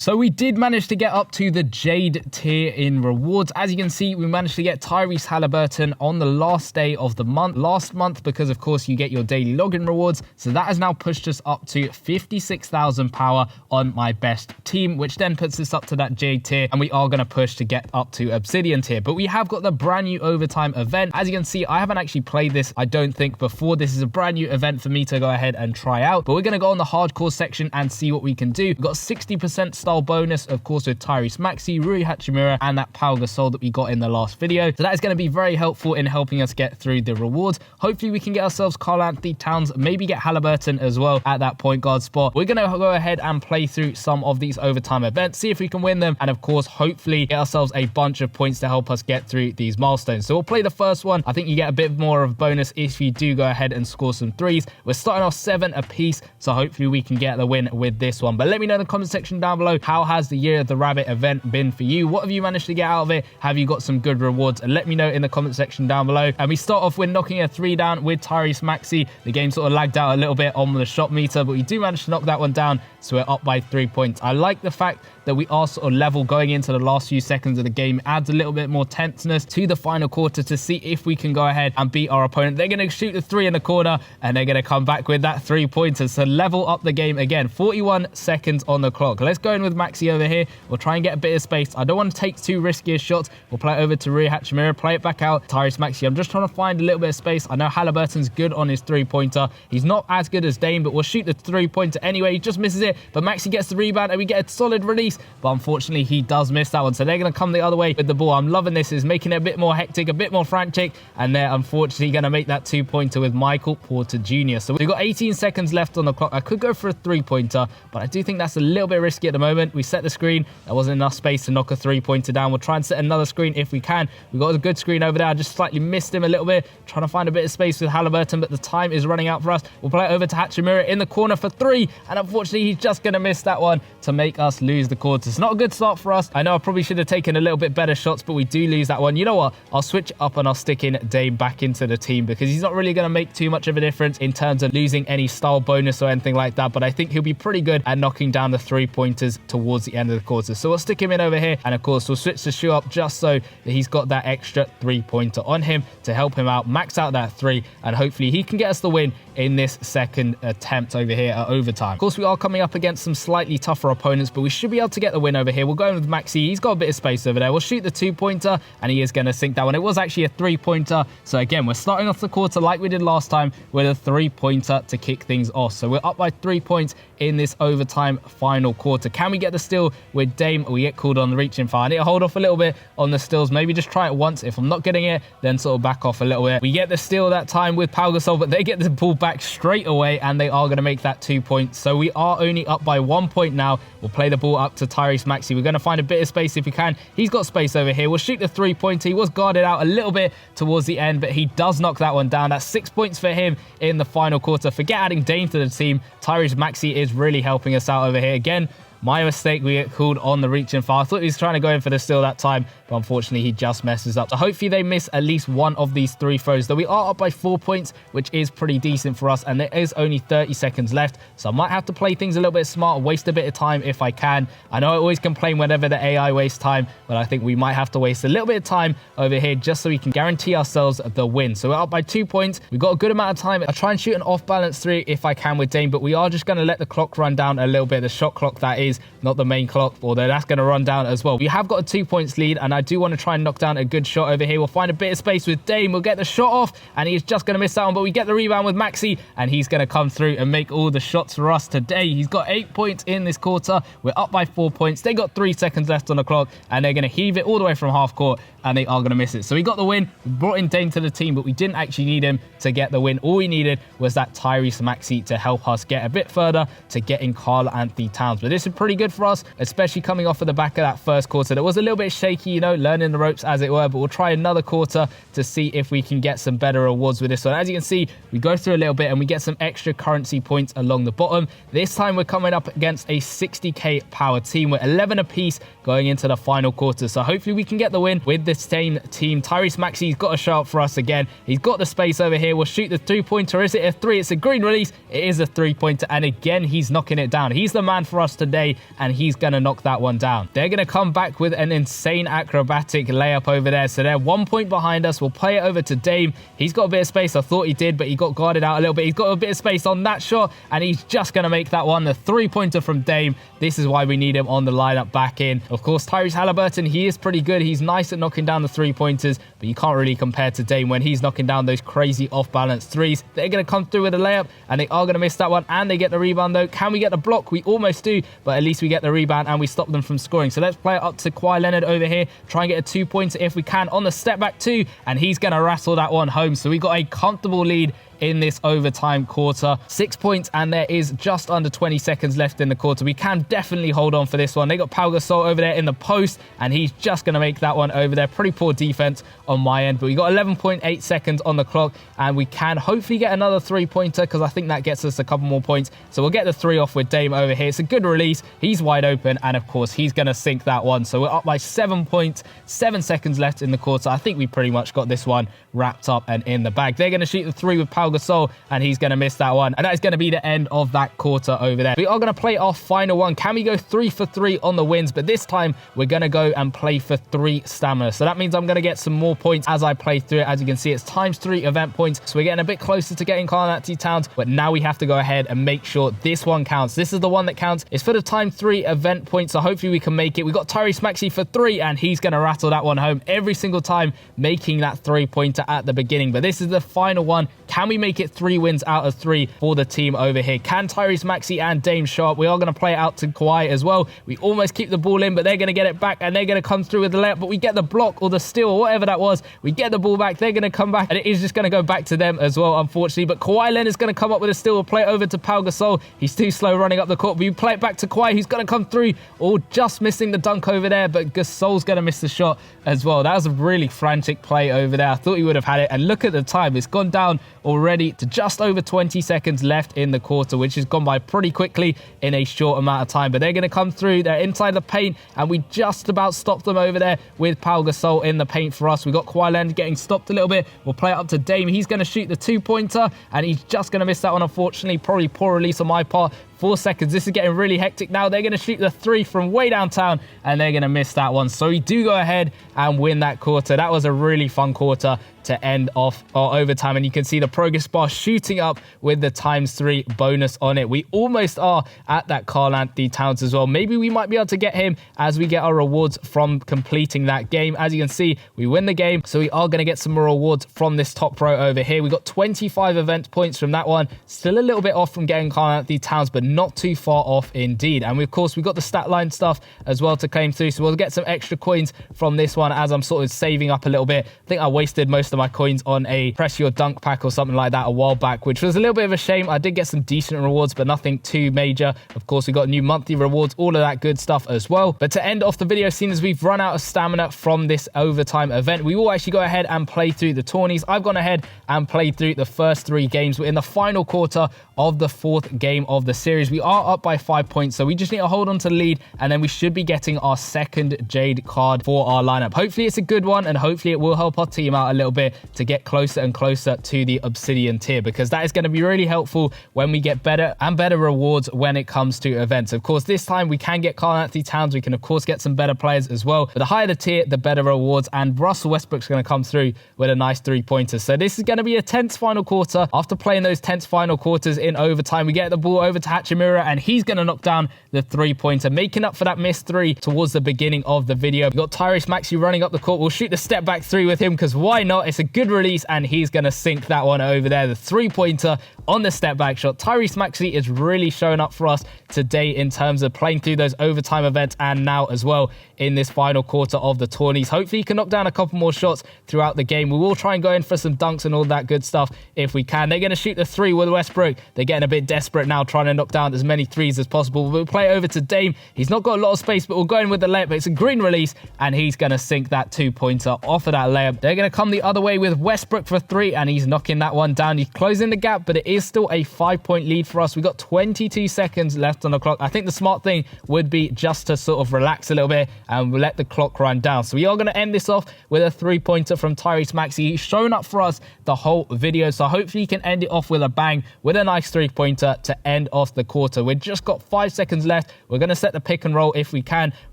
So we did manage to get up to the Jade tier in rewards. As you can see, we managed to get Tyrese Haliburton on the last day of the month. Last month, because of course you get your daily login rewards. So that has now pushed us up to 56,000 power on my best team, which then puts us up to that Jade tier. And we are going to push to get up to Obsidian tier. But we have got the brand new overtime event. As you can see, I haven't actually played this, I don't think, before. This is a brand new event for me to go ahead and try out. But we're going to go on the hardcore section and see what we can do. We've got 60% style bonus, of course, with Tyrese Maxey, Rui Hachimura, and that Pau Gasol that we got in the last video. So that is going to be very helpful in helping us get through the rewards. Hopefully we can get ourselves Karl-Anthony Towns, maybe get Haliburton as well at that point guard spot. We're going to go ahead and play through some of these overtime events, see if we can win them, and of course, hopefully get ourselves a bunch of points to help us get through these milestones. So we'll play the first one. I think you get a bit more of a bonus if you do go ahead and score some threes. We're starting off 7 apiece, so hopefully we can get the win with this one. But let me know in the comment section down below, how has the Year of the Rabbit event been for you? What have you managed to get out of it? Have you got some good rewards? And let me know in the comment section down below. And we start off with knocking a 3 down with Tyrese Maxey. The game sort of lagged out a little bit on the shot meter, but we do manage to knock that one down, so we're up by 3 points. I like the fact that we are sort of level going into the last few seconds of the game. It adds a little bit more tenseness to the final quarter to see if we can go ahead and beat our opponent. They're going to shoot the 3 in the corner, and they're going to come back with that 3-pointer to level up the game again. 41 seconds on the clock. Let's go in with Maxey over here. We'll try and get a bit of space. I don't want to take too risky a shots. We'll play it over to Rui Hachimura, play it back out. Tyrese Maxey. I'm just trying to find a little bit of space. I know Haliburton's good on his 3-pointer. He's not as good as Dame, but we'll shoot the 3-pointer anyway. He just misses it, but Maxey gets the rebound, and we get a solid release. But unfortunately, he does miss that one. So they're going to come the other way with the ball. I'm loving this. It's making it a bit more hectic, a bit more frantic. And they're unfortunately going to make that 2-pointer with Michael Porter Jr. So we've got 18 seconds left on the clock. I could go for a 3-pointer, but I do think that's a little bit risky at the moment. We set the screen. There wasn't enough space to knock a 3-pointer down. We'll try and set another screen if we can. We've got a good screen over there. I just slightly missed him a little bit. Trying to find a bit of space with Haliburton, but the time is running out for us. We'll play it over to Hachimura in the corner for 3. And unfortunately, he's just going to miss that one to make us lose the quarter. It's not a good start for us. I know I probably should have taken a little bit better shots, but we do lose that one. You know what? I'll switch up and I'll stick in Dame back into the team because he's not really going to make too much of a difference in terms of losing any style bonus or anything like that. But I think he'll be pretty good at knocking down the 3-pointers towards the end of the quarter. So we'll stick him in over here. And of course, we'll switch the shoe up just so that he's got that extra 3-pointer on him to help him out, max out that 3. And hopefully he can get us the win in this second attempt over here at overtime. Of course, we are coming up against some slightly tougher opponents, but we should be able to get the win over here. We'll go in with Maxey. He's got a bit of space over there. We'll shoot the 2-pointer, and he is going to sink that one. It was actually a 3-pointer. So again, we're starting off the quarter like we did last time with a 3-pointer to kick things off. So we're up by 3 points in this overtime final quarter. Can we get the steal with Dame? We get called on the reaching foul. I need to hold off a little bit on the steals. Maybe just try it once. If I'm not getting it, then sort of back off a little bit. We get the steal that time with Pau Gasol, but they get the ball back straight away, and they are going to make that 2 points. So we are only up by 1 point now. We'll play the ball up to Tyrese Maxey. We're going to find a bit of space if we can. He's got space over here. We'll shoot the 3-pointer. He was guarded out a little bit towards the end, but he does knock that one down. That's 6 points for him in the final quarter. Forget adding Dame to the team. Tyrese Maxey is really helping us out over here. Again, my mistake, we get called on the reaching foul. I thought he was trying to go in for the steal that time, but unfortunately he just messes up. So hopefully they miss at least one of these 3 throws. Though we are up by 4 points, which is pretty decent for us, and there is only 30 seconds left. So I might have to play things a little bit smart, waste a bit of time if I can. I know I always complain whenever the AI wastes time, but I think we might have to waste a little bit of time over here just so we can guarantee ourselves the win. So we're up by 2 points. We've got a good amount of time. I'll try and shoot an off-balance 3 if I can with Dame, but we are just going to let the clock run down a little bit. The shot clock, that is, not the main clock, although that's going to run down as well. We have got a 2 points lead, and I do want to try and knock down a good shot over here. We'll find a bit of space with Dame. We'll get the shot off, and he's just going to miss that one, but we get the rebound with Maxey, and he's going to come through and make all the shots for us today. He's got 8 points in this quarter. We're up by 4 points. They got 3 seconds left on the clock, and they're going to heave it all the way from half court, and they are going to miss it. So we got the win. We brought in Dame to the team, but we didn't actually need him to get the win. All we needed was that Tyrese Maxey to help us get a bit further to getting Karl-Anthony Towns. But this is pretty good for us, especially coming off of the back of that first quarter. That was a little bit shaky, you know, learning the ropes as it were, but we'll try another quarter to see if we can get some better rewards with this one. As you can see, we go through a little bit and we get some extra currency points along the bottom. This time we're coming up against a 60k power team. We're 11 apiece going into the final quarter. So hopefully we can get the win with this same team. Tyrese Maxey's got a shot for us again. He's got the space over here. We'll shoot the 2-pointer. Is it a 3? It's a green release. It is a 3-pointer. And again, he's knocking it down. He's the man for us today. play, and he's going to knock that one down. They're going to come back with an insane acrobatic layup over there. So they're 1 point behind us. We'll play it over to Dame. He's got a bit of space. I thought he did, but he got guarded out a little bit. He's got a bit of space on that shot, and he's just going to make that one. The three-pointer from Dame. This is why we need him on the lineup back in. Of course, Tyrese Haliburton, he is pretty good. He's nice at knocking down the three-pointers, but you can't really compare to Dame when he's knocking down those crazy off-balance threes. They're going to come through with a layup, and they are going to miss that one, and they get the rebound, though. Can we get the block? We almost do, but at least we get the rebound, and we stop them from scoring. So let's play it up to Kawhi Leonard over here. Try and get a two-pointer if we can on the step back two, and he's going to rattle that one home. So we got a comfortable lead in this overtime quarter. 6 points, and there is just under 20 seconds left in the quarter. We can definitely hold on for this one. They got Pau Gasol over there in the post, and he's just going to make that one over there. Pretty poor defense on my end, but we got 11.8 seconds on the clock, and we can hopefully get another three-pointer because I think that gets us a couple more points. So we'll get the three off with Dame over here. It's a good release. He's wide open, and of course, he's going to sink that one. So we're up by 7 points, 7 seconds left in the quarter. I think we pretty much got this one wrapped up and in the bag. They're going to shoot the three with Pau Gasol, and he's going to miss that one. And that is going to be the end of that quarter over there. We are going to play our final one. Can we go 3 for 3 on the wins? But this time, we're going to go and play for 3 stamina. So that means I'm going to get some more points as I play through it. As you can see, it's ×3 event points. So we're getting a bit closer to getting Karl-Anthony Towns, but now we have to go ahead and make sure this one counts. This is the one that counts. It's for the ×3 event points, so hopefully we can make it. We got Tyrese Maxey for 3, and he's going to rattle that one home every single time, making that three-pointer at the beginning. But this is the final one. Can we make it 3 wins out of 3 for the team over here? Can Tyrese Maxey and Dame show up? We are going to play it out to Kawhi as well. We almost keep the ball in, but they're going to get it back, and they're going to come through with the layup, but we get the block or the steal or whatever that was. We get the ball back. They're going to come back, and it is just going to go back to them as well, unfortunately. But Kawhi Leonard is going to come up with a steal. We'll play it over to Pau Gasol. He's too slow running up the court. We play it back to Kawhi. He's going to come through, or just missing the dunk over there, but Gasol's going to miss the shot as well. That was a really frantic play over there. I thought he would have had it, and look at the time. It's gone down already to just over 20 seconds left in the quarter, which has gone by pretty quickly in a short amount of time. But they're going to come through. They're inside the paint, and we just about stopped them over there with Pau Gasol in the paint for us. We got Kawhi Leonard getting stopped a little bit. We'll play it up to Dame. He's going to shoot the two-pointer, and he's just going to miss that one, unfortunately. Probably poor release on my part. 4 seconds. This is getting really hectic now. They're going to shoot the three from way downtown, and they're going to miss that one. So we do go ahead and win that quarter. That was a really fun quarter to end off our overtime, and you can see the progress bar shooting up with the ×3 bonus on it. We almost are at that Karl-Anthony Towns as well. Maybe we might be able to get him as we get our rewards from completing that game. As you can see, we win the game, so we are going to get some more rewards from this top row over here. We got 25 event points from that one. Still a little bit off from getting Karl-Anthony Towns, but not too far off indeed. And of course, we've got the stat line stuff as well to claim through, so we'll get some extra coins from this one as I'm sort of saving up a little bit. I think I wasted most of my coins on a press your dunk pack or something like that a while back, which was a little bit of a shame. I did get some decent rewards, but nothing too major. Of course, we got new monthly rewards, all of that good stuff as well. But to end off the video, seeing as we've run out of stamina from this overtime event, we will actually go ahead and play through the tourneys. I've gone ahead and played through the first 3 games. We're in the final quarter of the 4th game of the series. We are up by 5 points, so we just need to hold on to the lead, and then we should be getting our second Jade card for our lineup. Hopefully it's a good one, and hopefully it will help our team out a little bit to get closer and closer to the Obsidian tier, because that is going to be really helpful when we get better and better rewards when it comes to events. Of course, this time we can get Karl-Anthony Towns. We can, of course, get some better players as well. But the higher the tier, the better rewards, and Russell Westbrook's going to come through with a nice three-pointer. So this is going to be a tense final quarter. After playing those tense final quarters in overtime, we get the ball over to Hachimura, and he's going to knock down the three-pointer, making up for that missed three towards the beginning of the video. We've got Tyrese Maxey running up the court. We'll shoot the step back three with him, because why not? It's a good release, and he's going to sink that one over there. The three-pointer on the step back shot. Tyrese Maxey is really showing up for us today in terms of playing through those overtime events, and now as well in this final quarter of the tourneys. Hopefully he can knock down a couple more shots throughout the game. We will try and go in for some dunks and all that good stuff if we can. They're going to shoot the three with Westbrook. They're getting a bit desperate now, trying to knock down as many threes as possible. We'll play over to Dame. He's not got a lot of space, but we'll go in with the layup. It's a green release, and he's going to sink that two-pointer off of that layup. They're going to come the other way with Westbrook for three, and he's knocking that one down. He's closing the gap, but it is is still a 5-point lead for us. We got 22 seconds left on the clock. I think the smart thing would be just to sort of relax a little bit and we'll let the clock run down. So we are going to end this off with a 3-pointer from Tyrese Maxey. He's shown up for us the whole video, so hopefully he can end it off with a bang with a nice 3-pointer to end off the quarter. We've just got 5 seconds left. We're going to set the pick and roll if we can.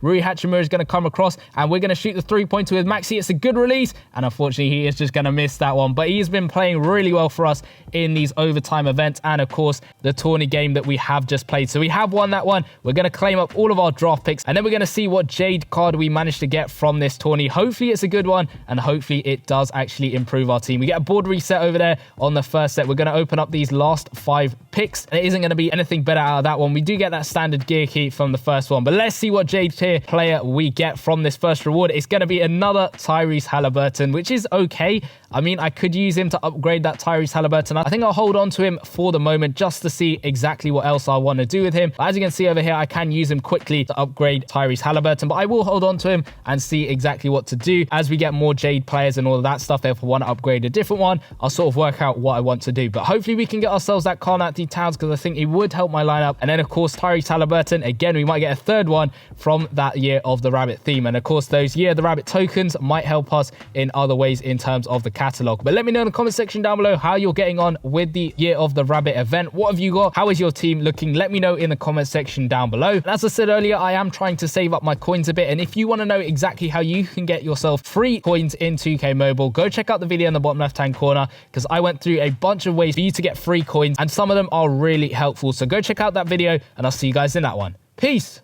Rui Hachimura is going to come across and we're going to shoot the 3-pointer with Maxey. It's a good release and unfortunately he is just going to miss that one, but he's been playing really well for us in these overtime events and of course the Tourney game that we have just played. So we have won that one. We're going to claim up all of our draft picks and then we're going to see what Jade card we managed to get from this Tourney. Hopefully it's a good one and hopefully it does actually improve our team. We get a board reset over there on the first set. We're going to open up these last 5 picks and it isn't going to be anything better out of that one. We do get that standard gear key from the first one, but let's see what Jade tier player we get from this first reward. It's going to be another Tyrese Haliburton, which is okay. I mean, I could use him to upgrade that Tyrese Haliburton. I think I'll hold on to him for the moment just to see exactly what else I want to do with him. But as you can see over here, I can use him quickly to upgrade Tyrese Haliburton, but I will hold on to him and see exactly what to do as we get more Jade players and all of that stuff. If I want to upgrade a different one, I'll sort of work out what I want to do. But hopefully we can get ourselves that Karl-Anthony Towns because I think it would help my lineup. And then of course, Tyrese Haliburton, again, we might get a third one from that Year of the Rabbit theme. And of course, those Year of the Rabbit tokens might help us in other ways in terms of the catalog. But let me know in the comment section down below how you're getting on with the Year of the Rabbit event. What have you got? How is your team looking? Let me know in the comment section down below. And as I said earlier, I am trying to save up my coins a bit. And if you want to know exactly how you can get yourself free coins in 2K Mobile, go check out the video in the bottom left hand corner because I went through a bunch of ways for you to get free coins and some of them are really helpful. So go check out that video and I'll see you guys in that one. Peace.